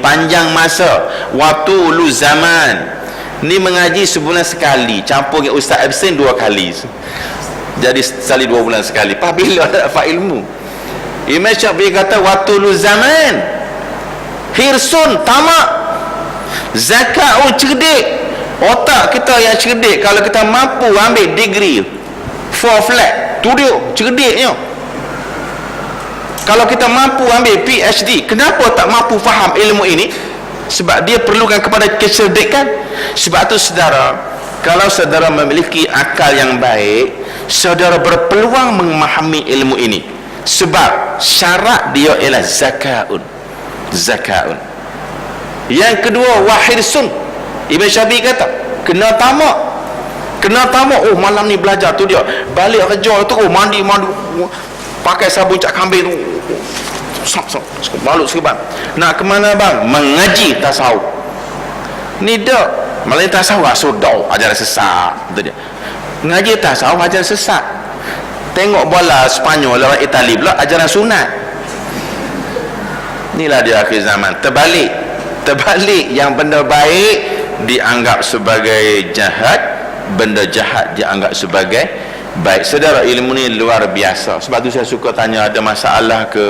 panjang masa, waktu lu zaman. Ni mengaji sebulan sekali, campur dengan ustaz absen 2 kali, jadi sekali 2 bulan sekali. Pak bila nak dapat ilmu? Imam Syafi'i kata waktu lu zaman, hirsun tamak, zakat cerdik. Otak kita yang cerdik, kalau kita mampu ambil degree 4 flat, tu dia cerdiknya. Kalau kita mampu ambil PhD, kenapa tak mampu faham ilmu ini? Sebab dia perlukan kepada kecerdikan. Sebab tu saudara, kalau saudara memiliki akal yang baik, saudara berpeluang memahami ilmu ini. Sebab syarat dia ialah zakaun. Yang kedua, wahirsun. Ibn Syafi'i kata kena tamak. Oh malam ni belajar tu dia, balik kerja tu mandi pakai sabun cak kambing tu, malu sekebang. Nak ke mana bang? Mengaji tasawuf. Ni dak malah tasawuf sudau ajaran sesat tu dia. Mengaji tasawuf ajaran sesat. Tengok bola Spanyol lawan Itali pula ajaran sunat. Inilah dia akhir zaman. Terbalik, yang benda baik dianggap sebagai jahat, benda jahat dianggap sebagai baik. Saudara, ilmu ni luar biasa. Sebab tu saya suka tanya, ada masalah ke?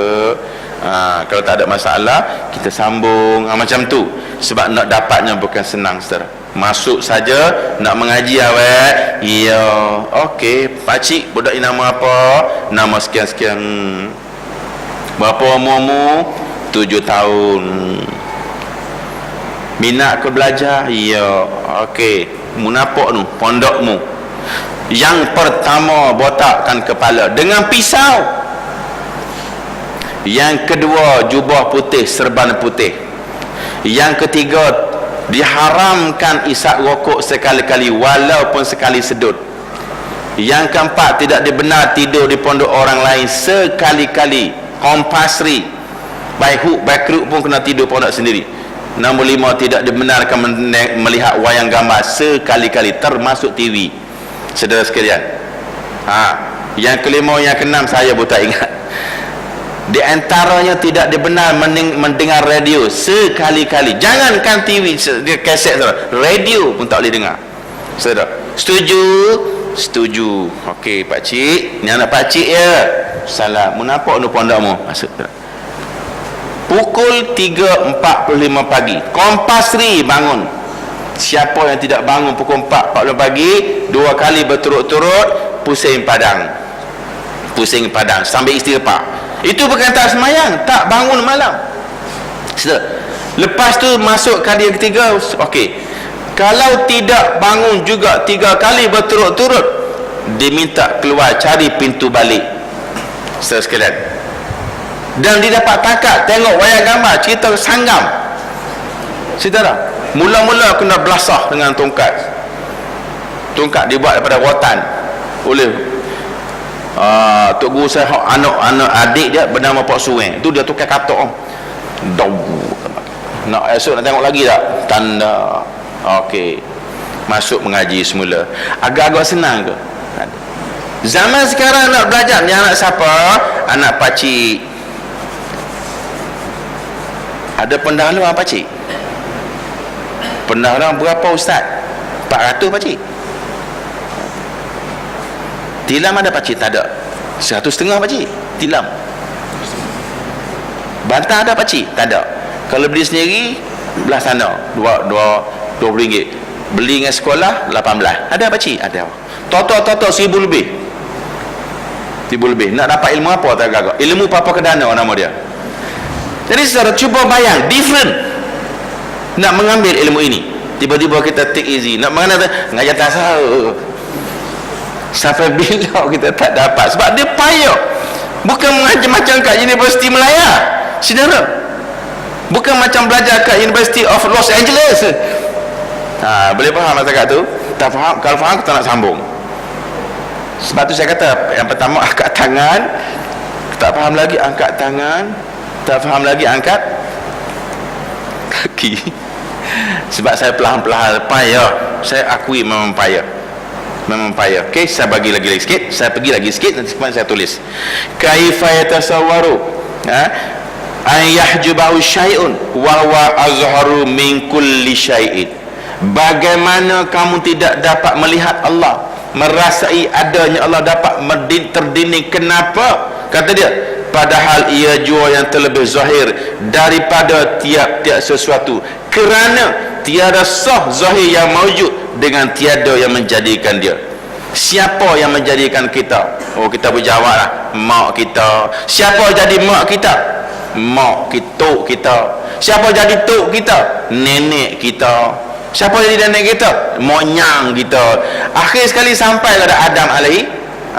Kalau tak ada masalah, kita sambung macam tu. Sebab nak dapatnya bukan senang, saudara. Masuk saja nak mengaji awak, ya okey, pakcik budak ini nama apa? Nama sekian-sekian. Berapa umurmu? 7 tahun. Minat ke belajar? Ya okey. Munapok tu pondokmu. Yang pertama, botakkan kepala dengan pisau. Yang kedua, jubah putih, serban putih. Yang ketiga, diharamkan isap rokok sekali-kali walaupun sekali sedut. Yang keempat, tidak dibenar tidur di pondok orang lain sekali-kali, compulsory. Baik hook, baik crook pun kena tidur pondok sendiri. Nombor 5, tidak dibenarkan melihat wayang gambar sekali-kali, termasuk TV. Saudara sekalian, yang kelima, yang keenam saya pun tak ingat. Di antaranya tidak dibenar mendengar radio sekali-kali. Jangankan TV, kaset, saudara, radio pun tak boleh dengar. Saudara, setuju. Okey pakcik, ni anak pakcik ya. Salah, mu nampak nu pondokmu? Masuk, saudara. Pukul 3.45 pagi compulsory bangun. Siapa yang tidak bangun pukul 4.45 pagi 2 kali berturut-turut, pusing padang sambil istighfar. Itu bukan tak semayang, tak bangun malam. Lepas tu masuk kali yang ketiga, okey, kalau tidak bangun juga 3 kali berturut-turut, diminta keluar cari pintu balik. Saudara sekalian, dan dia dapat tangkap tengok wayang gambar cerita sanggam. Saudara, mula-mula kena belasah dengan tongkat dibuat daripada rotan oleh Tok Guru saya, anak adik dia bernama Pak Sueng. Tu dia tukar katok. Nak esok nak tengok lagi tak? Tanda. Okey, masuk mengaji semula. Agak-agak senang ke? Zaman sekarang nak belajar, ni anak siapa? Anak pakcik. Ada pendahuluan pakcik? Pendahuluan berapa ustaz? 400 pakcik. Tilam ada pakcik? Tak ada. 150 pakcik tilam. Bantah ada pakcik? Tak ada. Kalau beli sendiri belah sana RM20. Beli dengan sekolah 18. Ada pakcik? Ada. Toto 1000 lebih. 1000 lebih. Nak dapat ilmu apa tak gagak? Ilmu Papa Kedana nama dia. Jadi saudara, cuba bayang, different nak mengambil ilmu ini. Tiba-tiba kita take easy, nak mengenal ngajar tasawuf. Sampai bila kita tak dapat? Sebab dia payah. Bukan mengajar macam kat Universiti Melaya, saudara. Bukan macam belajar kat University of Los Angeles. Boleh faham tak kat tu? Tak faham? Kalau faham, kita nak sambung. Sebab tu saya kata, yang pertama angkat tangan. Tak faham lagi, angkat tangan. Tak faham lagi, angkat kaki. Sebab saya perlahan-perlahan payah. Saya akui memang payah. Okey, saya bagi lagi sikit. Saya pergi lagi sikit, nanti saya tulis. Kaifa yatasawwaru. an yahjubahu syai'un wa huwa azharu min kulli syai'in. Bagaimana kamu tidak dapat melihat Allah, merasai adanya Allah, dapat terdinding? Kenapa? Kata dia, padahal ia jua yang terlebih zahir daripada tiap-tiap sesuatu, kerana tiada sah zahir yang mawjud dengan tiada yang menjadikan dia. Siapa yang menjadikan kita? Oh, kita berjawab lah, mak kita. Siapa jadi mak kita? Mak kita, kita. Siapa jadi tok kita? Nenek kita. Siapa jadi nenek kita? Monyang kita. Akhir sekali sampai kepada Adam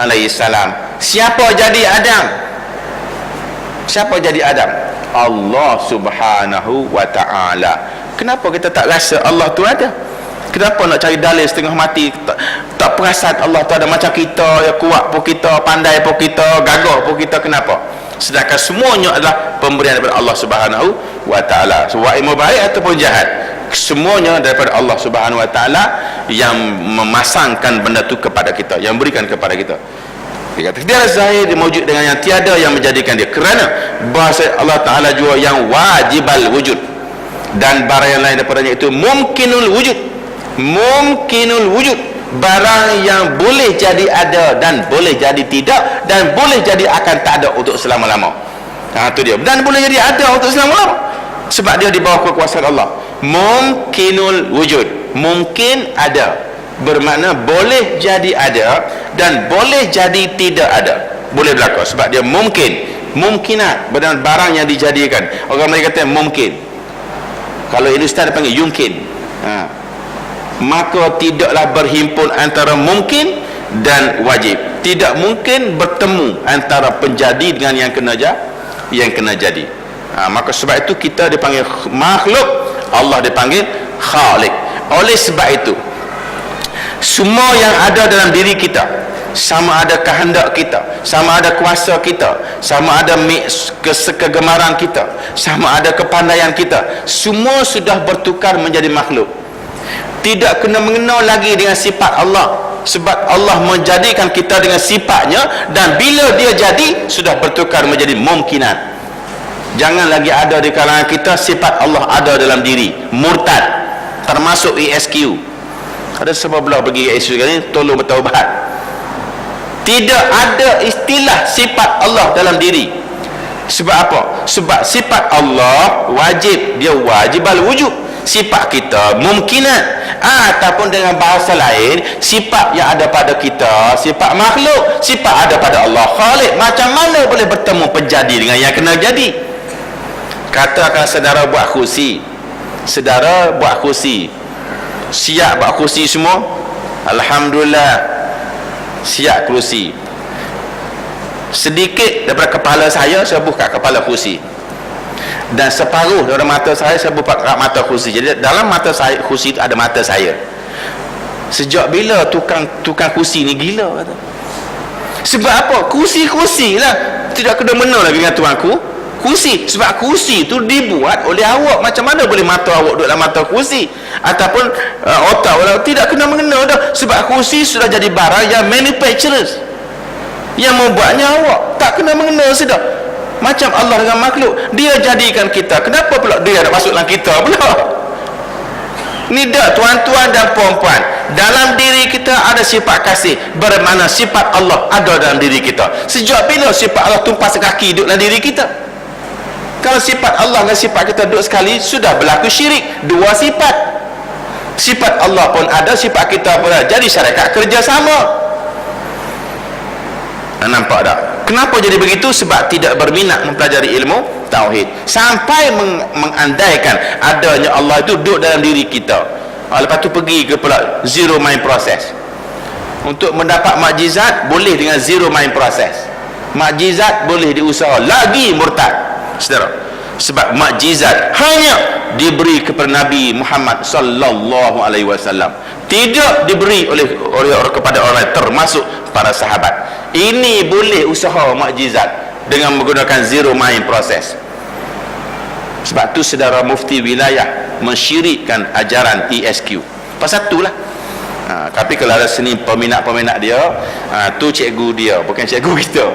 alaihi salam. Siapa jadi Adam? Siapa jadi Adam? Allah subhanahu wa ta'ala. Kenapa kita tak rasa Allah tu ada? Kenapa nak cari dalil setengah mati? Tak perasan Allah tu ada. Macam kita, ya, kuat pun kita, pandai pun kita, gagah pun kita. Kenapa? Sedangkan semuanya adalah pemberian daripada Allah subhanahu wa ta'ala. Sebab ilmu baik ataupun jahat, semuanya daripada Allah subhanahu wa ta'ala yang memasangkan benda tu kepada kita, yang berikan kepada kita. Dia kata dia zahir, dia mewujud dengan yang tiada yang menjadikan dia, kerana bahasa Allah Ta'ala juga yang wajibal wujud, dan barang yang lain daripadanya itu mungkinul wujud. Mungkinul wujud, barang yang boleh jadi ada dan boleh jadi tidak, dan boleh jadi akan tak ada untuk selama-lama. Itu dia, dan boleh jadi ada untuk selama-lama, sebab dia di bawah kekuasaan Allah. Mungkinul wujud, mungkin ada, bermakna boleh jadi ada dan boleh jadi tidak ada, boleh berlaku sebab dia mungkin. Mungkinat, barang yang dijadikan. Orang mereka kata mungkin, kalau Hindustan dia panggil yungkin. Maka tidaklah berhimpun antara mungkin dan wajib. Tidak mungkin bertemu antara penjadi dengan yang kena jadi. Maka sebab itu kita dipanggil makhluk, Allah dipanggil khalik. Oleh sebab itu, semua yang ada dalam diri kita, sama ada kehendak kita, sama ada kuasa kita, sama ada kegemaran kita, sama ada kepandaian kita, semua sudah bertukar menjadi makhluk. Tidak kena mengena lagi dengan sifat Allah, sebab Allah menjadikan kita dengan sifatnya, dan bila dia jadi sudah bertukar menjadi mungkinat. Jangan lagi ada di kalangan kita sifat Allah ada dalam diri. Murtad, termasuk ESQ. Ada sebab belah pergi ESQ ni, tolong bertaubat. Tidak ada istilah sifat Allah dalam diri. Sebab apa? Sebab sifat Allah wajib, dia wajibal wujud. Sifat kita mungkinat. Ataupun dengan bahasa lain, sifat yang ada pada kita sifat makhluk, sifat ada pada Allah khalik. Macam mana boleh bertemu penjadi dengan yang kena jadi? Katakan saudara buat kursi, saudara buat kursi, siap buat kursi semua, alhamdulillah siap kursi. Sedikit daripada kepala saya buka kepala kursi, dan separuh daripada mata saya buka mata kursi. Jadi dalam mata saya, kursi itu ada mata saya. Sejak bila tukang kursi ni gila kata? Sebab apa? Kursi lah, tidak kena mena lagi dengan tuanku kursi. Sebab kursi itu dibuat oleh awak. Macam mana boleh mata awak duduk dalam mata kursi, ataupun otak awak? Tidak kena mengena dah. Sebab kursi sudah jadi barang yang manufacturers, yang membuatnya awak. Tak kena mengena sudah. Macam Allah dengan makhluk, dia jadikan kita. Kenapa pula dia nak masuk dalam kita pula? Ni dah tuan-tuan dan puan-puan, dalam diri kita ada sifat kasih, bermakna sifat Allah ada dalam diri kita. Sejak bila sifat Allah tumpah sekaki duduk dalam diri kita? Kalau sifat Allah dan sifat kita duduk sekali, sudah berlaku syirik. Dua sifat, sifat Allah pun ada, sifat kita pun ada, jadi syarikat kerjasama. Nampak tak? Kenapa jadi begitu? Sebab tidak berminat mempelajari ilmu tauhid, sampai mengandaikan adanya Allah itu duduk dalam diri kita. Lepas tu pergi ke pula zero mind process. Untuk mendapat makjizat boleh dengan zero mind process. Makjizat boleh diusaha, lagi murtad saudara. Sebab makjizat hanya diberi kepada Nabi Muhammad sallallahu alaihi wasallam, tidak diberi oleh kepada orang lain, termasuk para sahabat. Ini boleh usaha makjizat dengan menggunakan zero mind process. Sebab tu saudara mufti wilayah mensyirikkan ajaran ESQ. Pasal itulah. Tapi kalau ada seni peminat-peminat dia, tu cikgu dia, bukan cikgu kita.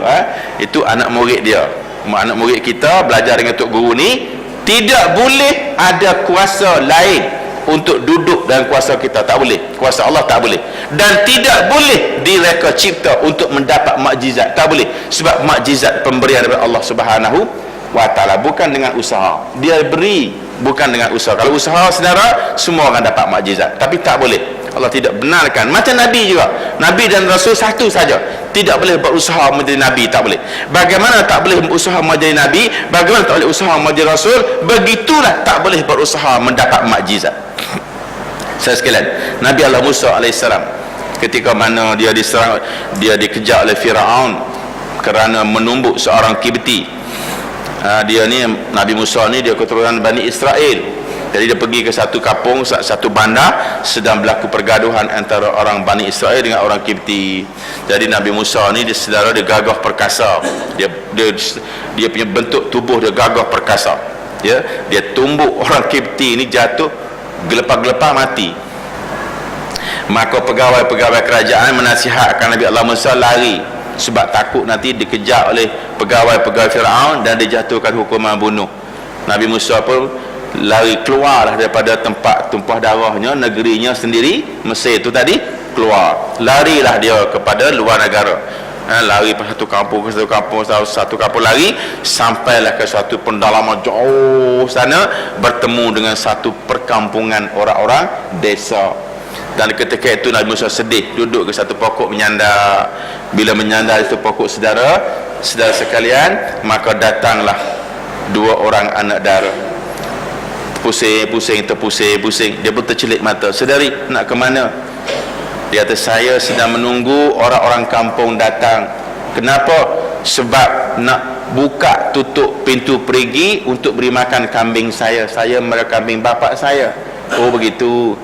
Itu anak murid dia. anak murid kita belajar dengan tok guru ni, tidak boleh ada kuasa lain untuk duduk dalam kuasa kita, tak boleh. Kuasa Allah tak boleh. Dan tidak boleh direka cipta untuk mendapat mukjizat, tak boleh. Sebab mukjizat pemberian daripada Allah Subhanahu wa taala, bukan dengan usaha. Dia beri bukan dengan usaha. Kalau usaha saudara, semua orang dapat mukjizat, tapi tak boleh. Allah tidak benarkan. Macam Nabi juga, Nabi dan Rasul satu saja, tidak boleh berusaha menjadi Nabi, tak boleh. Bagaimana tak boleh berusaha menjadi Nabi, bagaimana tak boleh usaha menjadi Rasul, begitulah tak boleh berusaha mendapat mukjizat. Saya sekalian, Nabi Allah Musa AS, ketika mana dia diserang, dia dikejar oleh Firaun kerana menumbuk seorang Kibti. Dia ni, Nabi Musa ni, dia keturunan Bani Israel. Jadi dia pergi ke satu kampung, satu bandar, sedang berlaku pergaduhan antara orang Bani Israel dengan orang Kibti. Jadi Nabi Musa ni, dia saudara, dia gagah perkasa. Dia punya bentuk tubuh dia gagah perkasa. Dia tumbuk orang Kibti ni, jatuh gelepar-gelepar mati. Maka pegawai-pegawai kerajaan menasihatkan Nabi Allah Musa lari, sebab takut nanti dikejar oleh pegawai-pegawai Firaun dan dijatuhkan hukuman bunuh. Nabi Musa pun lari keluarlah daripada tempat tumpah darahnya, negerinya sendiri, Mesir itu tadi, keluar. Larilah dia kepada luar negara. Lari ke satu kampung, satu kampung lari, sampailah ke satu pendalaman jauh sana, bertemu dengan satu perkampungan orang-orang desa. Dan ketika itu Nabi Musa sedih, duduk ke satu pokok menyandar. Bila menyandar di satu pokok, saudara sekalian, maka datanglah dua orang anak dara. Pusing. Dia pun tercelik mata. Saudari, nak ke mana? Dia kata, saya sedang menunggu orang-orang kampung datang. Kenapa? Sebab nak buka tutup pintu perigi untuk beri makan kambing saya. Saya mereka kambing bapak saya. Oh begitu.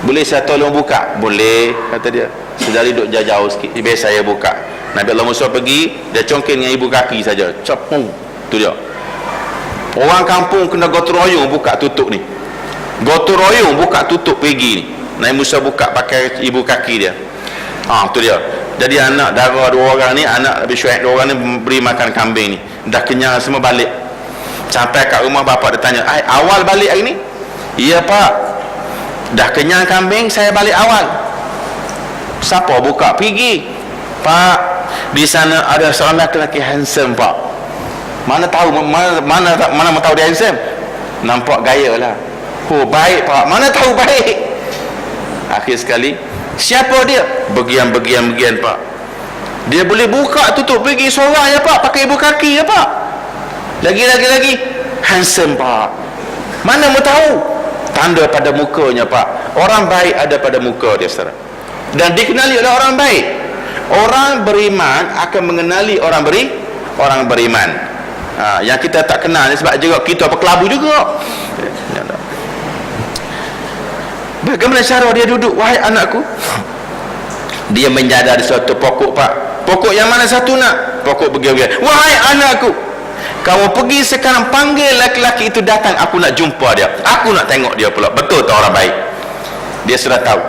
Boleh saya tolong buka? Boleh, kata dia. Saudari duduk jauh sikit, biar saya buka. Nabi Allah Musa pergi, dia congkel dengan ibu kaki saja. Capung. Tu dia. Orang kampung kena gotong royong buka tutup ni. Gotong royong buka tutup pergi ni. Nabi Musa buka pakai ibu kaki dia. Tu dia. Jadi anak dara dua orang ni, anak Nabi Syuaib dua orang ni beri makan kambing ni. Dah kenyang semua, balik. Sampai kat rumah bapak dia tanya, awal balik hari ni? Ya pak, dah kenyang kambing, saya balik awal. Siapa buka? Pergi. Pak, di sana ada seorang lelaki handsome pak. Mana tahu mana tahu dia handsome? Nampak gaya lah. Oh baik pak. Mana tahu baik? Akhir sekali, siapa dia? Bagian pak. Dia boleh buka tutup pergi seorang ya pak, pakai ibu kaki ya pak. Lagi handsome pak. Mana mau tahu? Tanda pada mukanya pak. Orang baik ada pada muka dia, saudara. Dan dikenali oleh orang baik. Orang beriman akan mengenali orang beriman. Yang kita tak kenal ni, sebab juga kita berkelabu juga. Bagaimana cara dia duduk? Wahai anakku, dia menjadah di suatu pokok pak. Pokok yang mana satu nak? Pokok begini. Wahai anakku, kamu pergi sekarang, panggil laki-laki itu datang, aku nak jumpa dia, aku nak tengok dia pula. Betul tak orang baik? Dia sudah tahu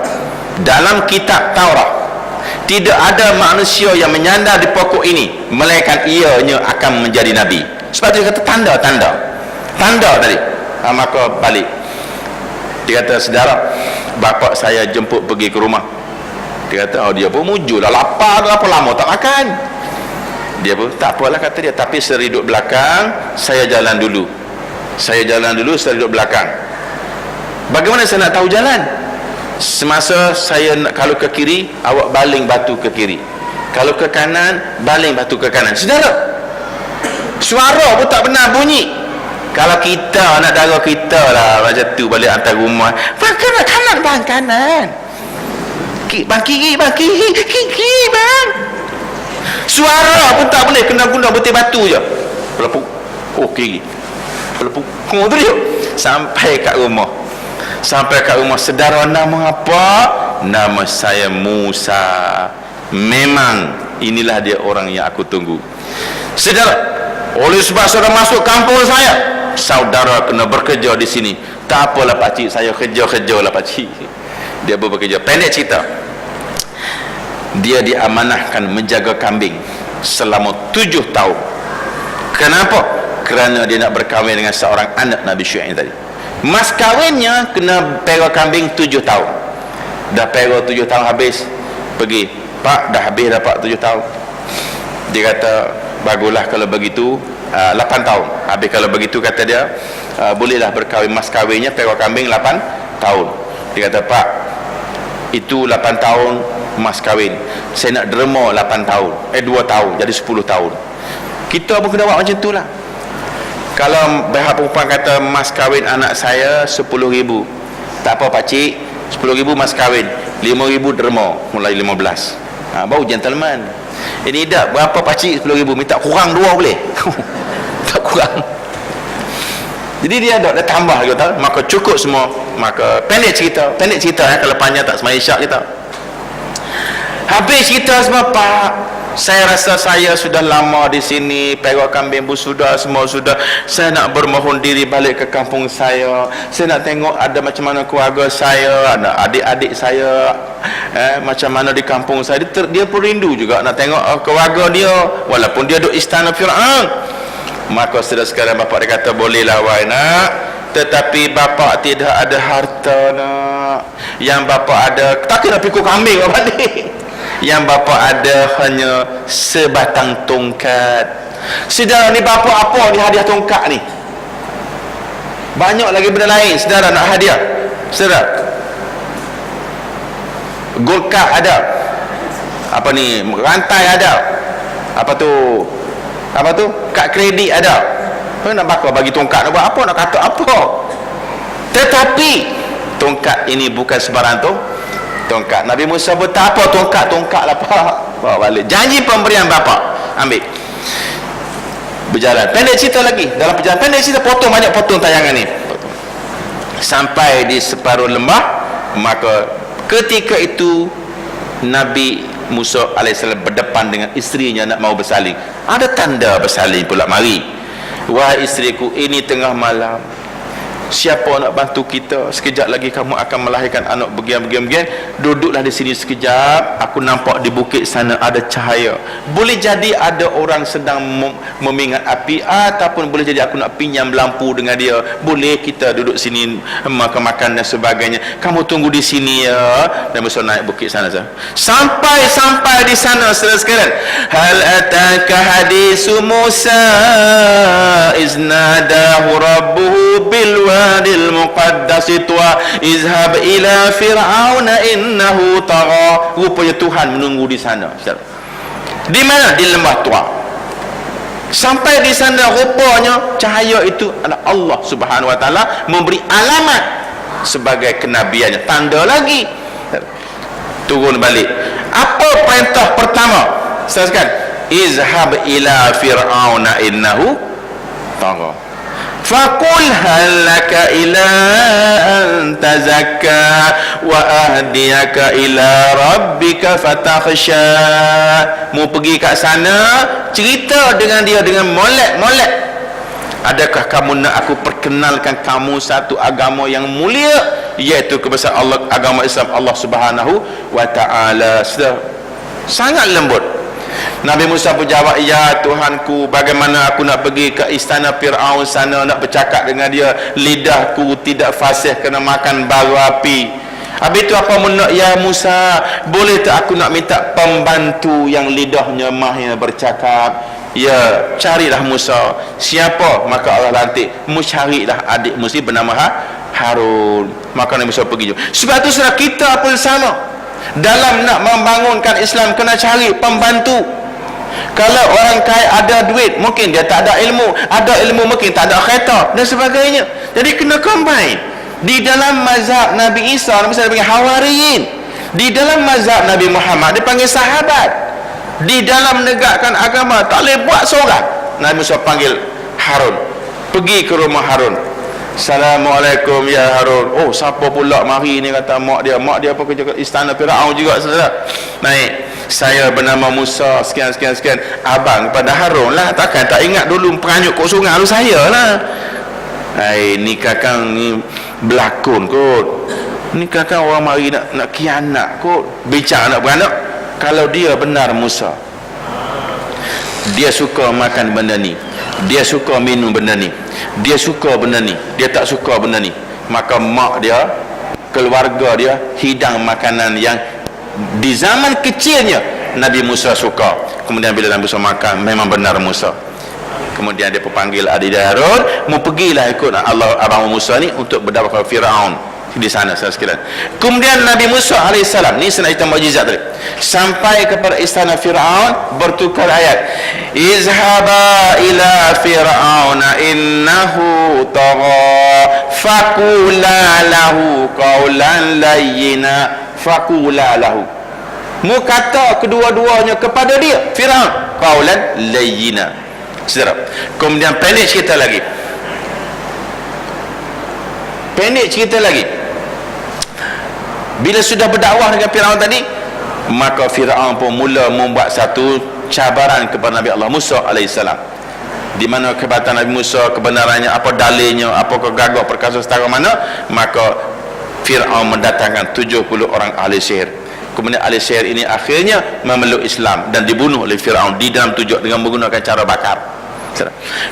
dalam kitab Taurat tidak ada manusia yang menyandar di pokok ini melainkan ianya akan menjadi nabi. Sebab dia kata tanda tadi. Maka balik, dia kata, saudara, bapak saya jemput pergi ke rumah. Dia kata, dia pun mujur lah, lapar berapa lama tak makan. Dia pun tak apalah, kata dia, tapi saya duduk belakang, saya jalan dulu, saya duduk belakang. Bagaimana saya nak tahu jalan? Semasa saya nak, kalau ke kiri, awak baling batu ke kiri, kalau ke kanan, baling batu ke kanan. Saudara, suara pun tak benar bunyi. Kalau kita nak dara kita lah macam tu, balik hantar rumah, bang kanan, bang kanan, bang kiri bang. Suara pun tak boleh, kena guna betul batu je. Pelepuk, kiri, pelepuk, tu dia. Sampai kat rumah, saudara, nama apa? Nama saya Musa. Memang inilah dia orang yang aku tunggu. Saudara, oleh sebab saudara masuk kampung saya, saudara kena bekerja di sini. Tak apalah pakcik, saya kerja lah pakcik. Dia pun bekerja. Pendek cerita, dia diamanahkan menjaga kambing selama 7 tahun. Kenapa? Kerana dia nak berkahwin dengan seorang anak Nabi Syuaib tadi. Mas kahwinnya kena pera kambing 7 tahun. Dah pera 7 tahun habis, pergi, Pak, dah habis dah Pak 7 tahun. Dia kata, baguslah kalau begitu, 8 tahun. Habis kalau begitu, kata dia, bolehlah berkahwin. Mas kahwinnya pera kambing 8 tahun. Dia kata, Pak, itu 8 tahun mas kahwin, saya nak derma 8 tahun, 2 tahun, jadi 10 tahun. Kita pun kena buat macam tu lah. Kalau pihak perempuan kata mas kahwin anak saya 10,000, tak apa pakcik, 10,000 mas kahwin, 5,000 derma, mulai 15. Baru gentleman. Ini dah berapa pakcik 10,000, minta kurang 2 boleh? Tak kurang. Jadi dia dah tambah kita, maka cukup semua. Maka pendek cerita kalau panjang tak semai syak kita. Habis cerita semua, Pak, saya rasa saya sudah lama di sini, pera kambing pun sudah, semua sudah. Saya nak bermohon diri balik ke kampung saya. Saya nak tengok ada macam mana keluarga saya, ada adik-adik saya, macam mana di kampung saya. Dia pun rindu juga nak tengok keluarga dia, walaupun dia duduk istana Fir'aun. Maka sudah sekarang bapak dia kata, bolehlah wahai nak, tetapi bapak tidak ada harta nak. Yang bapak ada, tak kena pikul kambing bapak ni. Yang bapak ada hanya sebatang tongkat. Saudara, ni bapak apa ni hadiah tongkat ni? Banyak lagi benda lain saudara nak hadiah. Saudara, gold card ada, apa ni, rantai ada, apa tu, kad kredit ada. Nak bakar bagi tongkat, nak buat apa, nak kata apa. Tetapi tongkat ini bukan sembarang tongkat. Nabi Musa pun tak apa, tongkat lah Pak, bawa balik. Janji pemberian bapak, ambil. Berjalan, pendek cerita lagi. Dalam perjalanan pendek cerita, banyak potong tayangan ni. Sampai di separuh lembah, maka ketika itu Nabi Musa AS berdepan dengan isterinya nak mau bersalin. Ada tanda bersalin pula mari. Wahai isteriku, ini tengah malam, siapa nak bantu kita? Sekejap lagi kamu akan melahirkan anak begini. Duduklah di sini sekejap. Aku nampak di bukit sana ada cahaya. Boleh jadi ada orang sedang memingat api, ataupun boleh jadi aku nak pinjam lampu dengan dia. Boleh kita duduk sini makan dan sebagainya. Kamu tunggu di sini ya. Dan Musa naik bukit sana. Sampai di sana sekalian. Hal ataka hadisu Musa iznadahu rabbuhu bil wadil muqaddas tuwa izhab ila fir'auna innahu tagha. Rupanya Tuhan menunggu di sana. Di mana? Di lembah Tua. Sampai di sana, rupanya cahaya itu adalah Allah Subhanahu wa taala memberi alamat sebagai kenabiannya, tanda lagi. Turun balik. Apa perintah pertama? Teruskan. Izhab ila fir'auna innahu tagha. Faqul hal laka ila an tazakka wa ahdiyaka ila rabbika fatakhsha. Mu pergi kat sana, cerita dengan dia dengan molek. Adakah kamu nak aku perkenalkan kamu satu agama yang mulia, iaitu kebesaran Allah, agama Islam Allah Subhanahu wa taala. Sangat lembut. Nabi Musa pun jawab, ya Tuhanku, bagaimana aku nak pergi ke istana Fir'aun sana nak bercakap dengan dia, lidahku tidak fasih kena makan bara api. Habis itu apa nak, ya Musa, boleh tak aku nak minta pembantu yang lidahnya mahir bercakap? Ya, carilah Musa. Siapa? Maka Allah lantik, carilah adik Musa bernama Harun. Maka Nabi Musa pergi. Sebab tu saudara, kita pun sama. Dalam nak membangunkan Islam, kena cari pembantu. Kalau orang kaya ada duit, mungkin dia tak ada ilmu. Ada ilmu, mungkin tak ada kereta dan sebagainya. Jadi kena combine. Di dalam mazhab Nabi Isa, Nabi Isa dipanggil Hawariyin. Di dalam mazhab Nabi Muhammad dipanggil sahabat. Di dalam menegakkan agama tak boleh buat seorang. Nabi Musa panggil Harun. Pergi ke rumah Harun. Assalamualaikum ya Harun. Oh, siapa pula mari ni, kata mak dia apa kerja kat istana Firaun juga saudara. Naik. Saya bernama Musa sekian. Abang kepada Harun lah, takkan tak ingat dulu peranyuk kat sungai lu saya lah. Hai, ni kakang ni berlakon kot. Ni kakang orang mari nak kianak kot. Bincang anak beranak. Kalau dia benar Musa, dia suka makan benda ni, dia suka minum benda ni, dia suka benda ni, dia tak suka benda ni, maka mak dia, keluarga dia hidang makanan yang di zaman kecilnya Nabi Musa suka. Kemudian bila Nabi Musa makan, memang benar Musa. Kemudian dia panggil adik dia Harun, mau pergilah ikut Allah abang Musa ni untuk berdakwah kepada Firaun di sana sekalian. Kemudian Nabi Musa alaihissalam, ni cerita mukjizat tadi, sampai kepada istana Firaun, bertukar ayat, izhaba ila fir'auna innahu tagha faqula lahu qawlan layyina faqula lahu. Mu kata kedua-duanya kepada dia Firaun qawlan layyina. Saudara, kemudian pendek cerita lagi, bila sudah berdakwah dengan Firaun tadi, maka Firaun pun mula membuat satu cabaran kepada Nabi Allah Musa alaihissalam, di mana kebatan Nabi Musa, kebenarannya apa, dalilnya apa, kegagah perkasa setara mana. Maka Firaun mendatangkan 70 orang ahli sihir. Kemudian ahli sihir ini akhirnya memeluk Islam dan dibunuh oleh Firaun di dalam tujuh dengan menggunakan cara bakar.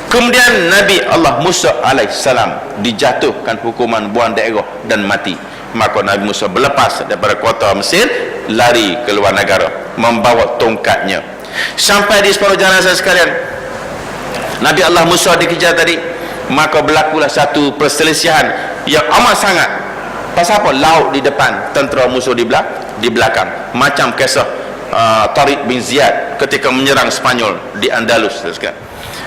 Kemudian Nabi Allah Musa alaihissalam dijatuhkan hukuman buang daerah dan mati. Maka Nabi Musa berlepas daripada kota Mesir, lari ke luar negara membawa tongkatnya. Sampai di separuh jalan saya sekalian, Nabi Allah Musa dikejar tadi, maka berlakulah satu perselisihan yang amat sangat. Pasal apa? Laut di depan, tentera musuh di belakang. Macam kisah Tariq bin Ziyad ketika menyerang Spanyol di Andalus.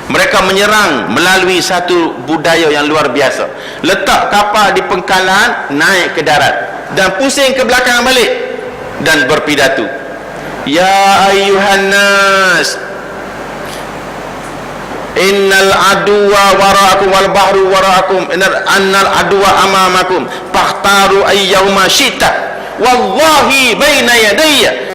Mereka menyerang melalui satu budaya yang luar biasa. Letak kapal di pengkalan, naik ke darat dan pusing ke belakang balik dan berpidato, ya ayyuhan nas, innal aduwa waraakum wal bahru waraakum, annal aduwa amamakum fakhtaru ayyawma syita wallahi baina yadayya